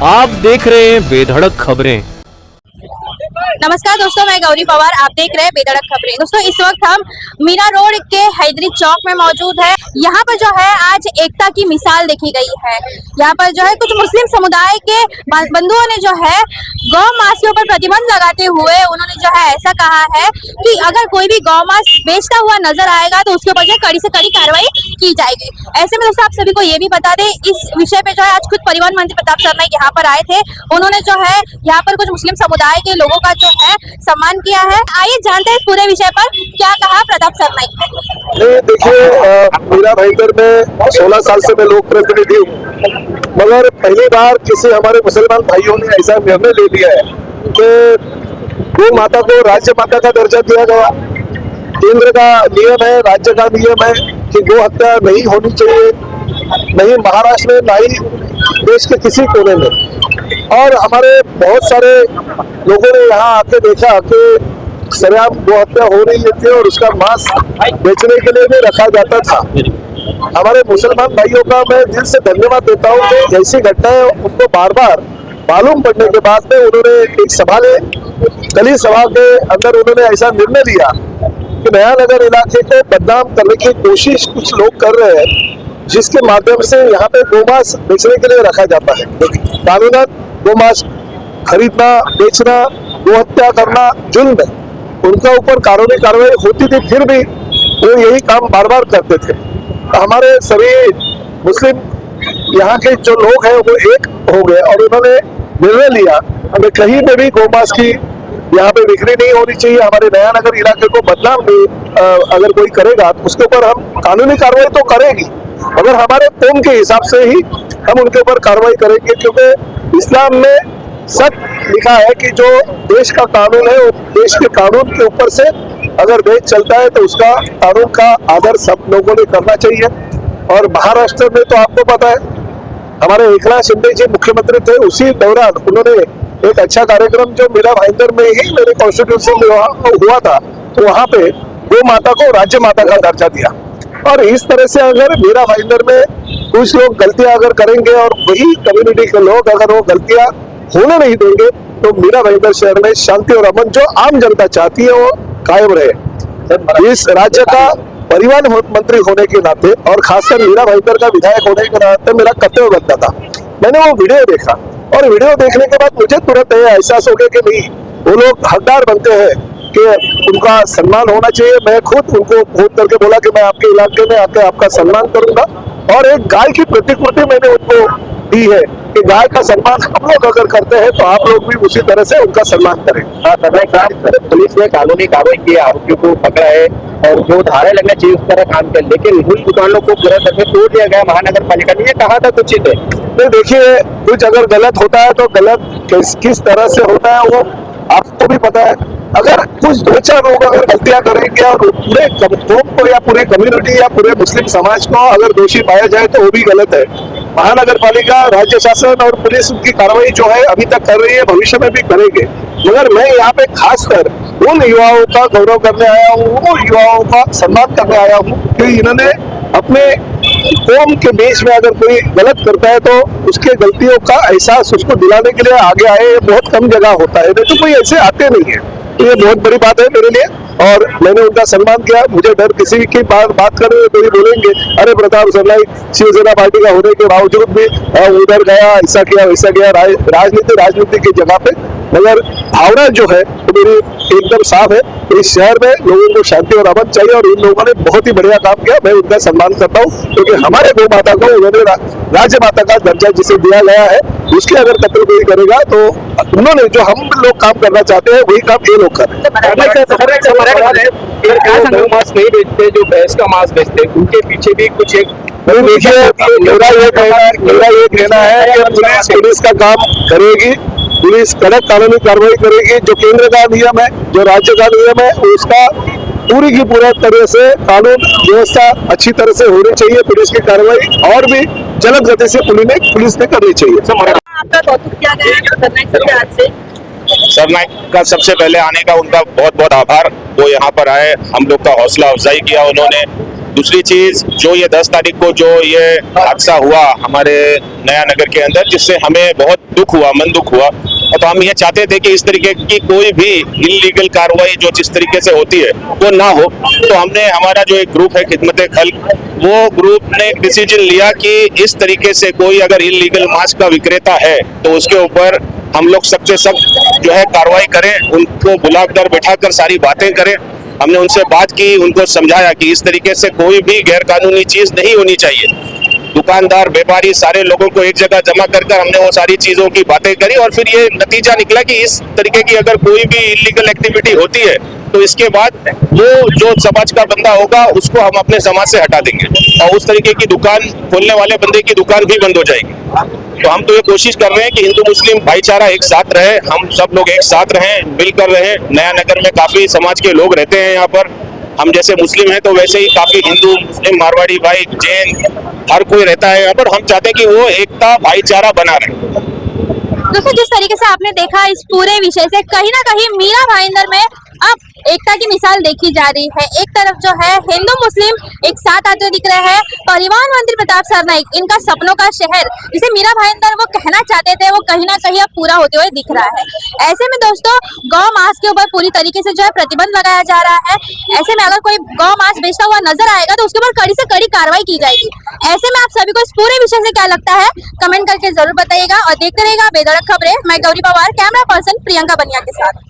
आप देख रहे हैं बेधड़क खबरें। नमस्कार दोस्तों, मैं गौरी पवार, आप देख रहे हैं बेधड़क खबरें। दोस्तों, इस वक्त हम मीना रोड के हैदरी चौक में मौजूद है। यहाँ पर जो है आज एकता की मिसाल देखी गई है। यहाँ पर जो है कुछ मुस्लिम समुदाय के बंधुओं ने जो है गौ मांसियों पर प्रतिबंध लगाते हुए उन्होंने जो है ऐसा कहा है कि अगर कोई भी गौ मांस बेचता हुआ नजर आएगा तो उसके ऊपर जो कड़ी से कड़ी कार्रवाई की जाएगी। ऐसे में दोस्तों आप सभी को ये भी बता दें, इस विषय पे जो है आज खुद परिवहन मंत्री प्रताप सरनाईक यहाँ पर आए थे। उन्होंने जो है यहाँ पर कुछ मुस्लिम समुदाय के लोगों का जो है सम्मान किया है। आइए जानते हैं इस पूरे विषय पर क्या कहा प्रताप सरनाईक ने। देखिए, मीरा भाईंदर में 16 साल से मैं लोक प्रतिनिधि हूँ, मगर पहली बार किसी हमारे मुसलमान भाइयों ने ऐसा निर्णय ले लिया है कि गौ माता को राज्य माता का दर्जा दिया गया। केंद्र का नियम है, राज्य का नियम है कि गौ हत्या नहीं होनी चाहिए, नहीं महाराष्ट्र में, नहीं देश के किसी कोने में। और हमारे बहुत सारे लोगों ने यहाँ आके देखा कि सरेआम गौ हत्या हो रही थी और उसका मांस बेचने के लिए भी रखा जाता था। हमारे मुसलमान भाइयों का मैं दिल से धन्यवाद देता हूँ कि ऐसी घटनाएं उनको बार बार मालूम पड़ने के बाद में उन्होंने एक सभा ले, कली सभा के अंदर उन्होंने ऐसा निर्णय लिया कि नयानगर इलाके को बदनाम करने की कोशिश कुछ लोग कर रहे हैं, जिसके माध्यम से यहाँ पे गोमांस बेचने के लिए रखा जाता है। कानूनन गोमांस खरीदना, बेचना, गो हत्या करना जुल्म है। उनका ऊपर कानूनी कार्रवाई होती थी, फिर भी वो यही काम बार बार करते थे। तो हमारे सभी मुस्लिम यहाँ के जो लोग हैं वो एक हो गए और उन्होंने निर्णय लिया हमें कहीं पे भी गोमांस की यहाँ पे बिक्री नहीं होनी चाहिए। हमारे नयानगर इलाके को बदनाम भी अगर कोई करेगा तो उसके ऊपर हम कानूनी कार्रवाई तो करेंगी, मगर हमारे कौम के हिसाब से ही हम उनके ऊपर कार्रवाई करेंगे, क्योंकि इस्लाम में सच लिखा है कि जो देश का कानून है वो देश के कानून के ऊपर से अगर देश चलता है तो उसका कानून का आदर सब लोगों ने करना चाहिए। और महाराष्ट्र में तो आपको पता है हमारे एकनाथ शिंदे जी मुख्यमंत्री थे, उसी दौरान उन्होंने एक अच्छा कार्यक्रम जो मीरा भाईंदर में ही मेरे कॉन्स्टिट्यूशन में हुआ था, तो वहाँ पे गौ माता को राज्य माता का दर्जा दिया। और इस तरह से अगर मीरा भाईंदर में कुछ लोग गलतियां अगर करेंगे और वही कम्युनिटी के लोग अगर वो गलतियां होने नहीं देंगे तो मीरा भाईंदर शहर में शांति और अमन जो आम जनता चाहती है वो कायम रहे। इस राज्य का परिवहन मंत्री होने के नाते और खासकर मीरा भाईंदर का विधायक होने के नाते मेरा कर्तव्य बनता था। मैंने वो वीडियो देखा और वीडियो देखने के बाद मुझे तुरंत एहसास हो गया कि नहीं, वो लोग हकदार बनते हैं कि उनका सम्मान होना चाहिए। मैं खुद उनको फोन करके बोला कि मैं आपके इलाके में आके आपका सम्मान करूंगा और एक गाय की प्रतिकृति मैंने उनको दी है कि गाय का सम्मान हम लोग अगर करते हैं तो आप लोग भी उसी तरह से उनका सम्मान करें। पुलिस ने कानूनी कार्रवाई की, आरोपियों को पकड़ा है और जो धारा लगना चाहिए उस तरह काम किया, लेकिन मूल दुकानों को पूरा तरह से तोड़ दिया गया महानगर पालिका ने। ये कहा था कुछ चीजें नहीं, देखिए कुछ अगर गलत होता है तो गलत किस तरह से होता है वो आपको भी पता है। अगर कुछ दो चार लोग अगर गलतियां करेंगे और पूरे कौम को या पूरे कम्युनिटी या पूरे मुस्लिम समाज को अगर दोषी पाया जाए तो वो भी गलत है। महानगर पालिका, राज्य शासन और पुलिस उनकी कार्रवाई जो है अभी तक कर रही है, भविष्य में भी करेंगे। मगर मैं यहाँ पे खासकर उन युवाओं का गौरव करने आया हूँ, वो युवाओं का सम्मान करने आया हूँ कि इन्होंने अपने कौम के बीच में अगर कोई गलत करता है तो उसके गलतियों का एहसास उसको दिलाने के लिए आगे आए। ये बहुत कम जगह होता है, नहीं तो कोई ऐसे आते नहीं है। तो ये बहुत बड़ी बात है मेरे लिए और मैंने उनका सम्मान किया। मुझे डर किसी की बात करेंगे तो ये बोलेंगे अरे प्रताप सरनाईक शिवसेना पार्टी का होने के बावजूद भी उधर गया, ऐसा किया वैसा किया। राजनीति की जगह पे, मगर भावना जो है तो मेरी एकदम साफ है। इस शहर में लोगों को शांति और अमन चाहिए और इन लोगों ने बहुत ही बढ़िया काम किया। मैं उनका सम्मान करता हूँ क्योंकि हमारे गौ माता को उन्होंने राज्य माता का दर्जा जिसे दिया गया है, उसके अगर कत्ल कोई करेगा तो उन्होंने जो हम लोग काम करना चाहते हैं वही काम ये लोग कर रहे हैं। मांस नहीं बेचते, जो भैंस का मांस बेचते, उनके पीछे भी कुछ एक देखिए मेरा ये कहना है कि पुलिस का काम करेगी, पुलिस कड़क कानूनी कार्रवाई करेगी। जो केंद्र का नियम है, जो राज्य का नियम है, उसका पूरी की पूरा तरह से कानून व्यवस्था अच्छी तरह से होनी चाहिए। पुलिस की कार्रवाई और भी जल्द गति से पुलिस ने करनी चाहिए। आपका कौतुक किया गया है सरनाईक से आज से। सरनाईक का सबसे पहले आने का उनका बहुत बहुत आभार। वो यहाँ पर आए, हम लोग का हौसला अफजाई किया उन्होंने दूसरी चीज, जो ये 10 तारीख को जो ये हादसा हुआ हमारे नया नगर के अंदर, जिससे हमें बहुत दुख हुआ, मन दुख हुआ, तो हम ये चाहते थे कि इस तरीके की कोई भी इलीगल कार्रवाई जो जिस तरीके से होती है वो ना हो। तो हमने, हमारा जो एक ग्रुप है खिदमत खल्क, वो ग्रुप ने एक डिसीजन लिया कि इस तरीके से कोई अगर इलीगल मास्क का विक्रेता है तो उसके ऊपर हम लोग सख्त से सख्त जो है कार्रवाई करें, उनको बुलाकर बैठाकर सारी बातें करें। हमने उनसे बात की, उनको समझाया कि इस तरीके से कोई भी गैर कानूनी चीज नहीं होनी चाहिए। दुकानदार, व्यापारी, सारे लोगों को एक जगह जमा कर हमने वो सारी चीजों की बातें करी और फिर ये नतीजा निकला कि इस तरीके की अगर कोई भी इलीगल एक्टिविटी होती है तो इसके बाद वो जो समाज का बंदा होगा उसको हम अपने समाज से हटा देंगे और उस तरीके की दुकान खोलने वाले बंदे की दुकान भी बंद हो जाएगी। तो हम तो ये कोशिश कर रहे हैं कि हिंदू मुस्लिम भाईचारा एक साथ रहे, हम सब लोग एक साथ रहें, मिलकर रहें। नया नगर में काफी समाज के लोग रहते हैं यहाँ पर, हम जैसे मुस्लिम हैं तो वैसे ही काफी हिंदू, मुस्लिम, मारवाड़ी भाई, जैन, हर कोई रहता है यहाँ पर। हम चाहते हैं कि वो एकता, भाईचारा बना रहे। दोस्तों, जिस तरीके से आपने देखा इस पूरे विषय से कहीं ना कहीं मीरा भाईंदर में अब एकता की मिसाल देखी जा रही है। एक तरफ जो है हिंदू मुस्लिम एक साथ आते दिख रहे हैं। परिवहन मंत्री प्रताप सरनाईक, इनका सपनों का शहर जिसे मीरा भाईंदर वो कहना चाहते थे, वो कहीं ना कहीं अब पूरा होते हुए दिख रहा है। ऐसे में दोस्तों, गौ मांस के ऊपर पूरी तरीके से जो है प्रतिबंध लगाया जा रहा है। ऐसे में अगर कोई गौ मांस बेचता हुआ नजर आएगा तो उसके ऊपर कड़ी से कड़ी कार्रवाई की जाएगी। ऐसे में आप सभी को इस पूरे विषय से क्या लगता है, कमेंट करके जरूर बताइएगा और देखते रहिएगा बेधड़क खबरें। मैं गौरी पवार, कैमरा पर्सन प्रियंका बनिया के साथ।